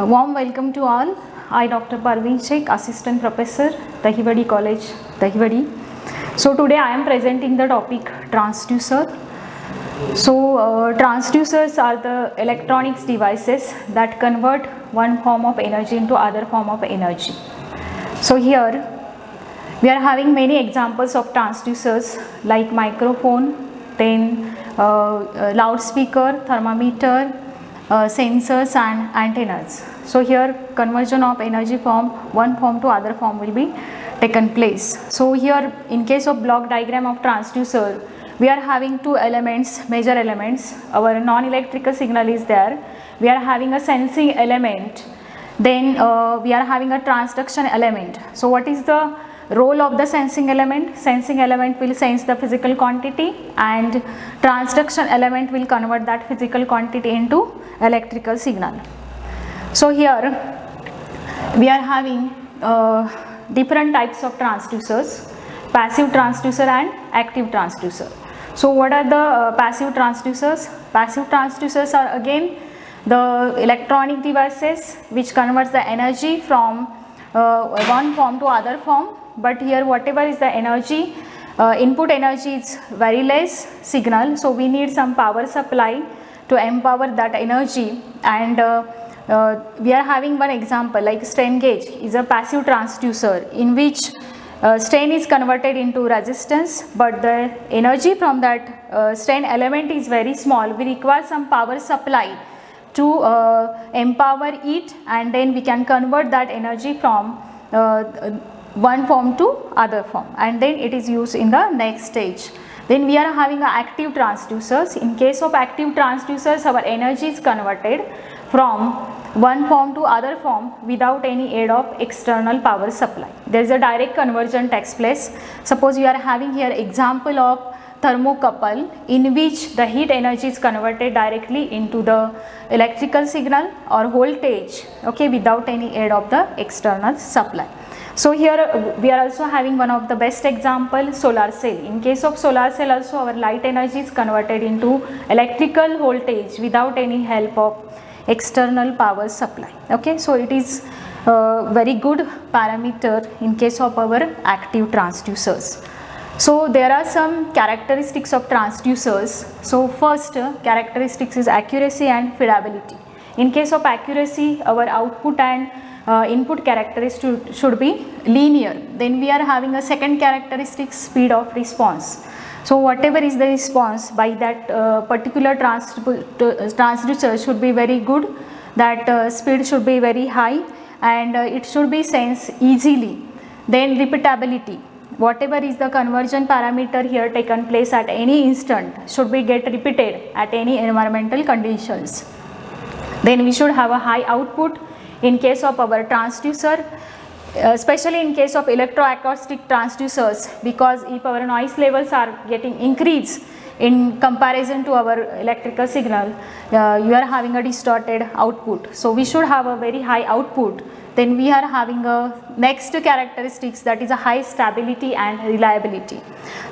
Warm welcome to all. I, Dr. Parveen Sheikh, Assistant Professor, Dahiwadi College, Dahiwadi. So today I am presenting the topic transducer. So transducers are the electronics devices that convert one form of energy into other form of energy. So here we are having many examples of transducers like microphone, then loudspeaker, thermometer, sensors and antennas. So here conversion of energy from one form to other form will be taken place. So here in case of block diagram of transducer, we are having two elements, major elements. Our non-electrical signal is there. We are having a sensing element. Then we are having a transduction element. So what is the role of the sensing element? Sensing element will sense the physical quantity and transduction element will convert that physical quantity into electrical signal. So here we are having different types of transducers, passive transducer and active transducer. So what are the passive transducers? Passive transducers are again the electronic devices which converts the energy from one form to other form, but here whatever is the energy, input energy is very less signal, so we need some power supply to empower that energy. And we are having one example like strain gauge is a passive transducer in which strain is converted into resistance, but the energy from that strain element is very small. We require some power supply to empower it, and then we can convert that energy from one form to other form, and then it is used in the next stage. Then we are having active transducers. In case of active transducers, our energy is converted from one form to other form without any aid of external power supply. There is a direct conversion takes place. Suppose you are having here example of thermocouple in which the heat energy is converted directly into the electrical signal or voltage, okay, without any aid of the external supply. So here we are also having one of the best example, solar cell. In case of solar cell also our light energy is converted into electrical voltage without any help of external power supply. Okay, so it is very good parameter in case of our active transducers. So there are some characteristics of transducers. So first characteristics is accuracy and feasibility. In case of accuracy, our output and input characteristics should be linear. Then we are having a second characteristic, speed of response. So whatever is the response by that particular transducer should be very good, that speed should be very high, and it should be sensed easily. Then repeatability. Whatever is the conversion parameter here taken place at any instant should be get repeated at any environmental conditions. Then we should have a high output in case of our transducer, especially in case of electroacoustic transducers, because if our noise levels are getting increased in comparison to our electrical signal, you are having a distorted output. So we should have a very high output. Then we are having a next characteristics, that is a high stability and reliability.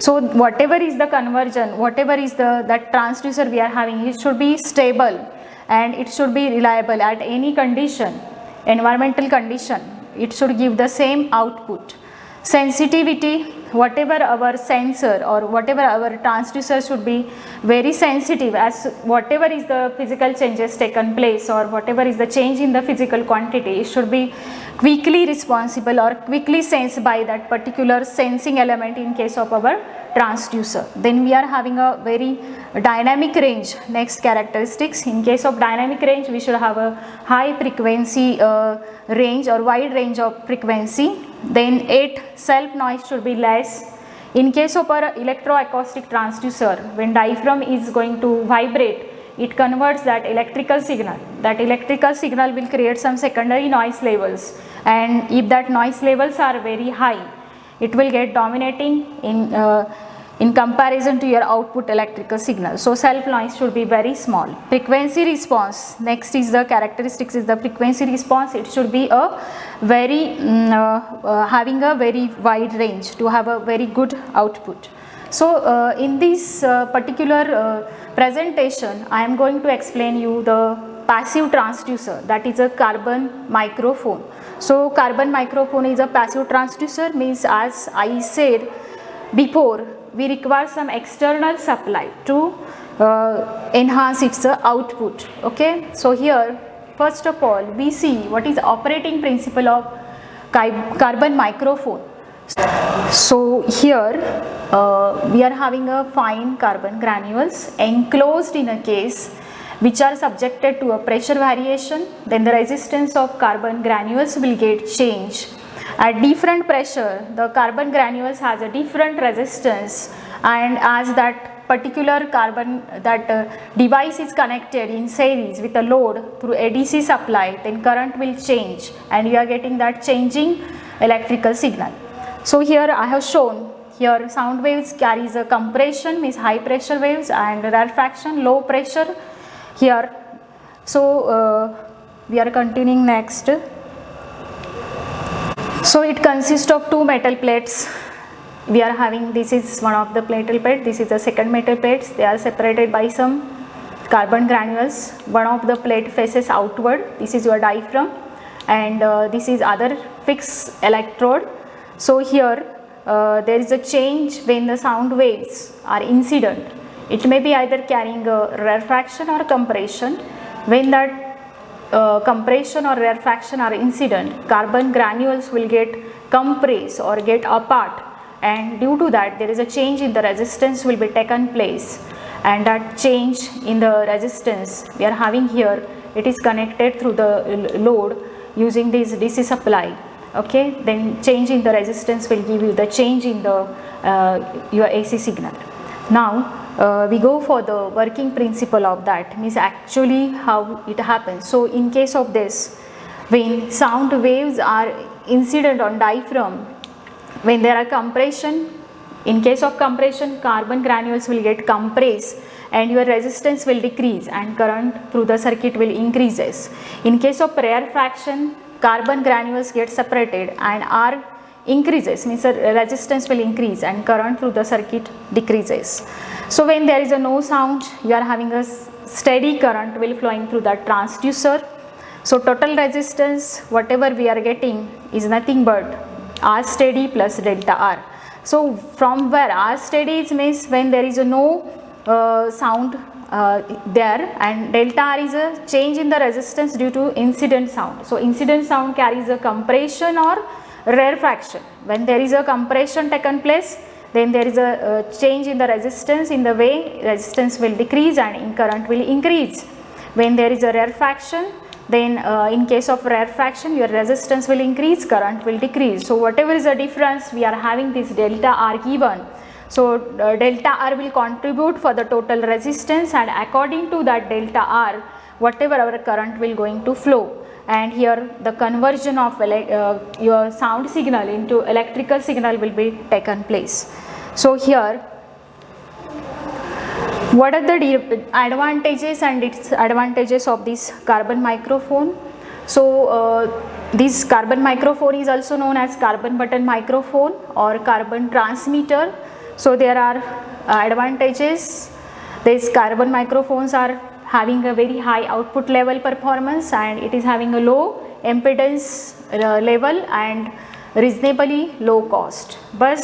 So whatever is the conversion, whatever is that transducer we are having, it should be stable and it should be reliable at any condition, environmental condition. It should give the same output. Sensitivity, whatever our sensor or whatever our transducer should be very sensitive, as whatever is the physical changes taken place or whatever is the change in the physical quantity, it should be quickly responsible or quickly sensed by that particular sensing element in case of our transducer. Then we are having a very dynamic range. Next characteristics, in case of dynamic range, we should have a high frequency range or wide range of frequency. Then self noise should be less. In case of our electroacoustic transducer, when diaphragm is going to vibrate, it converts that electrical signal. That electrical signal will create some secondary noise levels, and if that noise levels are very high, it will get dominating in comparison to your output electrical signal. So self noise should be very small. Frequency response, next is the characteristics is the frequency response. It should be a very having a very wide range to have a very good output. So in this particular presentation, I am going to explain you the passive transducer, that is a carbon microphone. So carbon microphone is a passive transducer, means as I said before, we require some external supply to enhance its output. Okay, so here first of all we see what is operating principle of carbon microphone. So here we are having a fine carbon granules enclosed in a case which are subjected to a pressure variation. Then the resistance of carbon granules will get changed. At different pressure, the carbon granules has a different resistance, and as that particular carbon device is connected in series with a load through a DC supply, then current will change and we are getting that changing electrical signal. So here I have shown here sound waves carries a compression, means high pressure waves, and rarefaction, low pressure here. So we are continuing next. So it consists of two metal plates. We are having, this is one of the metal plate, this is the second metal plates. They are separated by some carbon granules. One of the plate faces outward, this is your diaphragm, and this is other fixed electrode. So here there is a change when the sound waves are incident. It may be either carrying a rarefaction or compression. When that compression or rarefaction are incident, carbon granules will get compressed or get apart, and due to that there is a change in the resistance will be taken place, and that change in the resistance we are having here, it is connected through the load using this DC supply. Okay, then change in the resistance will give you the change in the your AC signal. Now we go for the working principle of that, means actually how it happens. So in case of this, when sound waves are incident on diaphragm, when there are compression, in case of compression, carbon granules will get compressed and your resistance will decrease and current through the circuit will increases. In case of rarefaction, carbon granules get separated and R increases, means the resistance will increase and current through the circuit decreases. So when there is a no sound, you are having a steady current will flowing through the transducer. So total resistance whatever we are getting is nothing but R steady plus delta R. So from where R steady is, means when there is a no sound there, and delta R is a change in the resistance due to incident sound. So incident sound carries a compression or rarefaction. When there is a compression taken place, then there is a change in the resistance, in the way resistance will decrease and current will increase. When there is a rarefaction, then in case of rarefaction your resistance will increase, current will decrease. So whatever is the difference, we are having this delta R given. So delta R will contribute for the total resistance, and according to that delta R, whatever our current will going to flow. And here the conversion of your sound signal into electrical signal will be taken place. So here what are the advantages and disadvantages of this carbon microphone? So this carbon microphone is also known as carbon button microphone or carbon transmitter. So there are advantages. These carbon microphones are having a very high output level performance, and it is having a low impedance level and reasonably low cost. But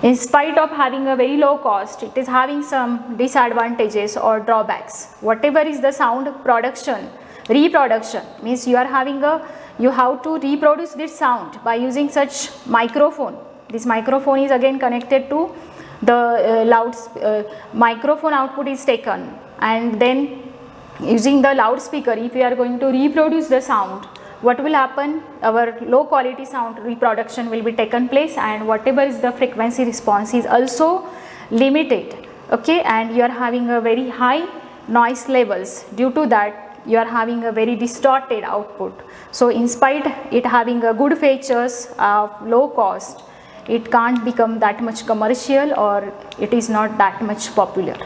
in spite of having a very low cost, it is having some disadvantages or drawbacks. Whatever is the sound production, reproduction, means you are having you have to reproduce this sound by using such microphone. This microphone is again connected to the microphone output is taken, and then using the loudspeaker, if we are going to reproduce the sound, what will happen? Our low quality sound reproduction will be taken place, and whatever is the frequency response is also limited. Okay, and you are having a very high noise levels. Due to that, you are having a very distorted output. So in spite it having a good features of low cost, it can't become that much commercial, or it is not that much popular.